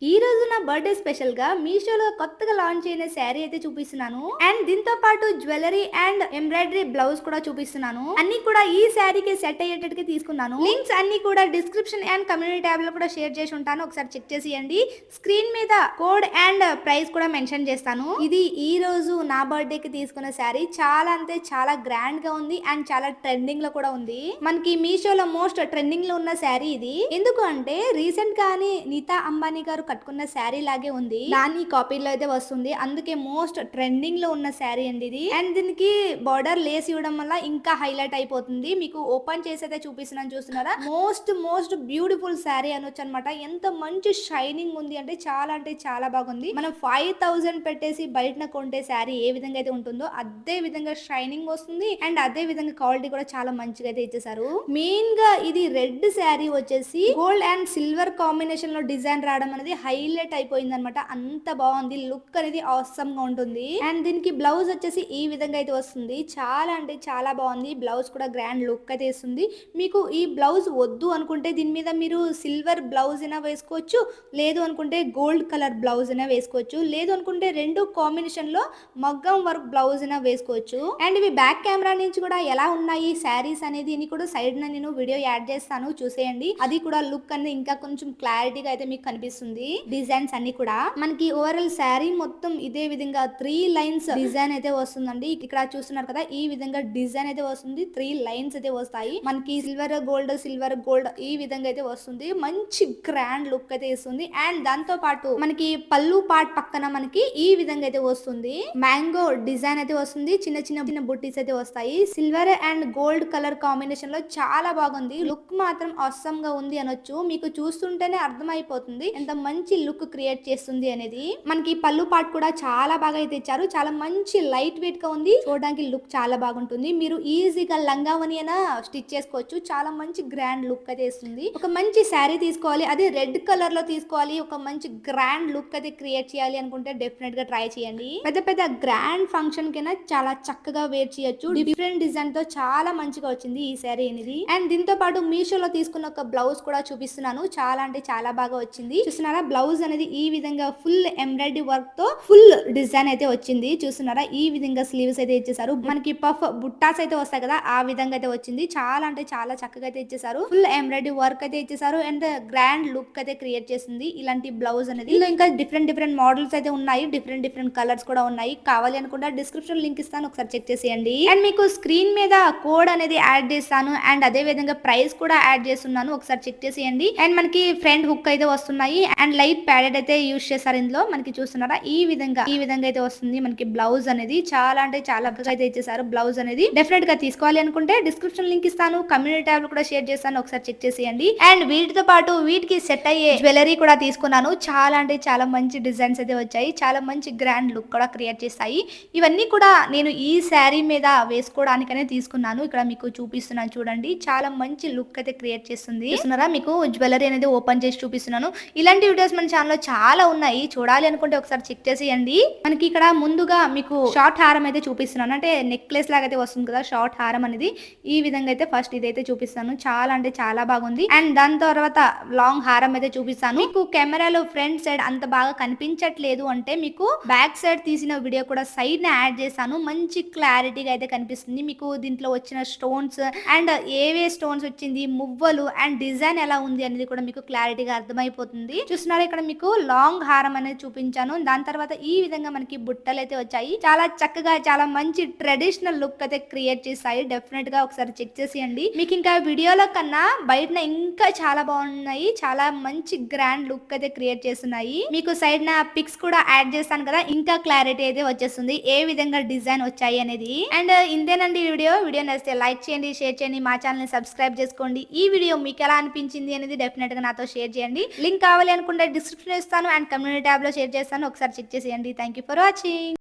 ఈ రోజు నా బర్త్డే స్పెషల్ గా మీషోలో కొత్తగా లాంచ్ అయిన శారీ అయితే చూపిస్తున్నాను. అండ్ దీంతో పాటు జ్యువెలరీ అండ్ ఎంబ్రాయిడరీ బ్లౌజ్ కూడా చూపిస్తున్నాను. అన్ని కూడా ఈ శారీకి సెట్ అయ్యేటట్టుగా తీసుకున్నాను. లింక్స్ అన్ని కూడా డిస్క్రిప్షన్ అండ్ కమ్యూనిటీ ట్యాబ్ లో కూడా షేర్ చేసి ఉంటాను. ఒకసారి చెక్ చేసేయండి. స్క్రీన్ మీద కోడ్ అండ్ ప్రైస్ కూడా మెన్షన్ చేస్తాను. ఇది ఈ రోజు నా బర్త్డే కి తీసుకున్న శారీ చాలా అంటే చాలా గ్రాండ్ గా ఉంది అండ్ చాలా ట్రెండింగ్ లో కూడా ఉంది. మనకి మీషోలో మోస్ట్ ట్రెండింగ్ లో ఉన్న శారీ ఇది. ఎందుకు అంటే రీసెంట్ గానే నీతా అంబానీ గారు కట్టుకున్న శారీ లాగే ఉంది. దాని కాపీలో అయితే వస్తుంది. అందుకే మోస్ట్ ట్రెండింగ్ లో ఉన్న శారీ అండి ఇది. అండ్ దీనికి బార్డర్ లేస్ ఇవ్వడం వల్ల ఇంకా హైలైట్ అయిపోతుంది. మీకు ఓపెన్ చేసి అయితే చూపిస్తున్నాను, చూస్తున్నారా? మోస్ట్ బ్యూటిఫుల్ శారీ అనొచ్చు అనమాట. ఎంత మంచి షైనింగ్ ఉంది అంటే చాలా బాగుంది. మనం 5000 పెట్టేసి బయటన కొంటే శారీ ఏ విధంగా అయితే ఉంటుందో అదే విధంగా షైనింగ్ వస్తుంది. అండ్ అదే విధంగా క్వాలిటీ కూడా చాలా మంచిగా అయితే ఇచ్చేసారు. మెయిన్ గా ఇది రెడ్ శారీ వచ్చేసి గోల్డ్ అండ్ సిల్వర్ కాంబినేషన్ లో డిజైన్ రావడం అనేది హైలైట్ అయిపోయింది అనమాట. అంత బాగుంది. లుక్ అనేది ఆసమ్ గా ఉంటుంది. అండ్ దీనికి బ్లౌజ్ వచ్చేసి ఈ విధంగా అయితే వస్తుంది. చాలా అంటే చాలా బాగుంది. బ్లౌజ్ కూడా గ్రాండ్ లుక్ అయితే ఇస్తుంది. మీకు ఈ బ్లౌజ్ వద్దు అనుకుంటే దీని మీద మీరు సిల్వర్ బ్లౌజ్ అయినా వేసుకోవచ్చు, లేదు అనుకుంటే గోల్డ్ కలర్ బ్లౌజ్ అయినా వేసుకోవచ్చు, లేదు అనుకుంటే రెండు కాంబినేషన్ లో మగ్గం వర్క్ బ్లౌజ్ అయినా వేసుకోవచ్చు. అండ్ ఇవి బ్యాక్ కెమెరా నుంచి కూడా ఎలా ఉన్నాయి శారీస్ అనేది కూడా సైడ్ నేను వీడియో యాడ్ చేస్తాను, చూసేయండి. అది కూడా లుక్ అనేది ఇంకా కొంచెం క్లారిటీగా అయితే మీకు కనిపిస్తుంది. డిజైన్స్ అన్ని కూడా మనకి ఓవరాల్ శారీ మొత్తం ఇదే విధంగా 3 లైన్స్ డిజైన్ అయితే వస్తుందండి. ఇక్కడ చూస్తున్నారు కదా, ఈ విధంగా డిజైన్ అయితే వస్తుంది. 3 లైన్స్ అయితే వస్తాయి. మనకి సిల్వర్ గోల్డ్ ఈ విధంగా అయితే వస్తుంది. మంచి గ్రాండ్ లుక్ అయితే ఇస్తుంది. అండ్ దాంతో పాటు మనకి పళ్ళు పార్ట్ పక్కన మనకి ఈ విధంగా అయితే వస్తుంది. మ్యాంగో డిజైన్ అయితే వస్తుంది. చిన్న చిన్న బుట్టీస్ అయితే వస్తాయి. Silver and gold colour combination లో చాలా బాగుంది. లుక్ మాత్రం అవసరం గా ఉంది అనొచ్చు. మీకు చూస్తుంటేనే అర్థమైపోతుంది ఎంత మంచి లుక్ క్రియేట్ చేస్తుంది అనేది. మనకి పళ్ళు పార్ట్ కూడా చాలా బాగా అయితే ఇచ్చారు. చాలా మంచి లైట్ వెయిట్ గా ఉంది. చూడడానికి లుక్ చాలా బాగుంటుంది. మీరు ఈజీగా లంగావని అయినా స్టిచ్ చేసుకోవచ్చు. చాలా మంచి గ్రాండ్ లుక్ అయితే ఇస్తుంది. ఒక మంచి శారీ తీసుకోవాలి, అది రెడ్ కలర్ లో తీసుకోవాలి, ఒక మంచి గ్రాండ్ లుక్ అయితే క్రియేట్ చేయాలి అనుకుంటే డెఫినెట్ గా ట్రై చేయండి. పెద్ద గ్రాండ్ ఫంక్షన్ కైనా చాలా చక్కగా వేర్ చేయొచ్చు. డిఫరెంట్ డిజైన్ తో చాలా మంచిగా వచ్చింది ఈ శారీ అనేది. అండ్ దీంతో పాటు మీషోలో తీసుకున్న ఒక బ్లౌజ్ కూడా చూపిస్తున్నాను. చాలా అంటే చాలా బాగా వచ్చింది. చూస్తున్నారా, బ్లౌజ్ అనేది ఈ విధంగా ఫుల్ ఎంబ్రాయిడరీ వర్క్ తో ఫుల్ డిజైన్ అయితే వచ్చింది. చూస్తున్నారా, ఈ విధంగా స్లీవ్స్ అయితే ఇచ్చేసారు. మనకి పఫ్ బుట్టాస్ అయితే వస్తాయి కదా, ఆ విధంగా అయితే వచ్చింది. చాలా అంటే చాలా చక్కగా అయితే ఇచ్చేసారు. ఫుల్ ఎంబ్రాయిడరీ వర్క్ అయితే ఇచ్చేసారు. అండ్ గ్రాండ్ లుక్ అయితే క్రియేట్ చేస్తుంది ఇలాంటి బ్లౌజ్ అనేది. ఇందులో ఇంకా డిఫరెంట్ మోడల్స్ అయితే ఉన్నాయి. డిఫరెంట్ కలర్స్ కూడా ఉన్నాయి. కావాలి అనుకుంటే డిస్క్రిప్షన్ లింక్ ఇస్తాను, ఒకసారి చెక్ చేసేయండి. అండ్ మీకు స్క్రీన్ మీద కోడ్ అనేది యాడ్ చేస్తాను. అండ్ అదే విధంగా ప్రైస్ కూడా యాడ్ చేస్తున్నాను, ఒకసారి చెక్ చేసేయండి. అండ్ మనకి ఫ్రంట్ హుక్ అయితే వస్తున్నాయి. అండ్ లైట్ ప్యాడెడ్ అయితే యూజ్ చేస్తారు ఇందులో. మనకి చూస్తున్నారా, ఈ విధంగా అయితే వస్తుంది మనకి బ్లౌజ్ అనేది. చాలా అంటే చాలా అయితే ఇచ్చేసారు. బ్లౌజ్ అనేది డెఫినెట్ గా తీసుకోవాలి అనుకుంటే డిస్క్రిప్షన్ లింక్ ఇస్తాను, కమ్యూనిటీ ట్యాబ్ లో కూడా షేర్ చేస్తాను, ఒకసారి చెక్ చేసేయండి. అండ్ వీటితో పాటు వీటికి సెట్ అయ్యే జ్యువెలరీ కూడా తీసుకున్నాను. చాలా అంటే చాలా మంచి డిజైన్స్ అయితే వచ్చాయి. చాలా మంచి గ్రాండ్ లుక్ కూడా క్రియేట్ చేస్తాయి. ఇవన్నీ కూడా నేను ఈ శారీ మీద వేసుకోవడానికనే తీసుకున్నాను. ఇక్కడ మీకు చూపిస్తున్నాను చూడండి. చాలా మంచి లుక్ అయితే క్రియేట్ చేస్తుంది. చూస్తున్నారా, మీకు జ్యువెలరీ అనేది ఓపెన్ చేసి చూపిస్తున్నాను. ఇలాంటి వీడియోస్ మన ఛానల్లో చాలా ఉన్నాయి. చూడాలి అనుకుంటే ఒకసారి చెక్ చేసేయండి. మనకి ఇక్కడ ముందుగా మీకు షార్ట్ హారం అయితే చూపిస్తున్నాను. అంటే నెక్లెస్ లాగా అయితే వస్తుంది కదా షార్ట్ హారం అనేది. ఈ విధంగా అయితే ఫస్ట్ ఇదైతే చూపిస్తాను. చాలా అంటే చాలా బాగుంది. అండ్ దాని తర్వాత లాంగ్ హారం అయితే చూపిస్తాను. మీకు కెమెరాలో ఫ్రంట్ సైడ్ అంత బాగా కనిపించట్లేదు అంటే మీకు బ్యాక్ సైడ్ తీసిన వీడియో కూడా సైడ్ ని యాడ్ చేశాను. మంచి క్లారిటీగా అయితే కనిపిస్తుంది. మీకు దీంట్లో వచ్చిన స్టోన్స్ అండ్ ఏవే స్టోన్స్ వచ్చింది, మువ్వలు అండ్ డిజైన్ ఎలా ఉంది అనేది కూడా మీకు క్లారిటీగా అర్థమైపోతుంది. చూస్తున్నారు, ఇక్కడ మీకు లాంగ్ హారం అనేది చూపించాను. దాని తర్వాత ఈ విధంగా మనకి బుట్టలు అయితే వచ్చాయి. చాలా చక్కగా చాలా మంచి ట్రెడిషనల్ లుక్ అయితే క్రియేట్ చేస్తాయి. డెఫినెట్ గా ఒకసారి చెక్ చేసేయండి. మీకు ఇంకా వీడియోలో కన్నా బయట ఇంకా చాలా బాగున్నాయి. చాలా మంచి గ్రాండ్ లుక్ అయితే క్రియేట్ చేస్తున్నాయి. మీకు సైడ్ నా పిక్స్ కూడా యాడ్ చేస్తాను కదా, ఇంకా క్లారిటీ అయితే వచ్చేస్తుంది ఏ విధంగా డిజైన్ వచ్చాయి అనేది. అండ్ ఇంతేనండి వీడియో నచ్చితే లైక్ చేయండి, షేర్ చేయండి, మా ఛానల్ ని సబ్స్క్రైబ్ చేసుకోండి. ఈ వీడియో మీకు ఎలా అనిపించింది అనేది డెఫినెట్ గా నాతో షేర్ చేయండి. లింక్ కావాలి అనుకుంటే డిస్క్రిప్షన్ ఇస్తాను అండ్ కమ్యూనిటీ ట్యాబ్ లో షేర్ చేస్తాను, ఒకసారి చెక్ చేసేయండి. Thank you for watching.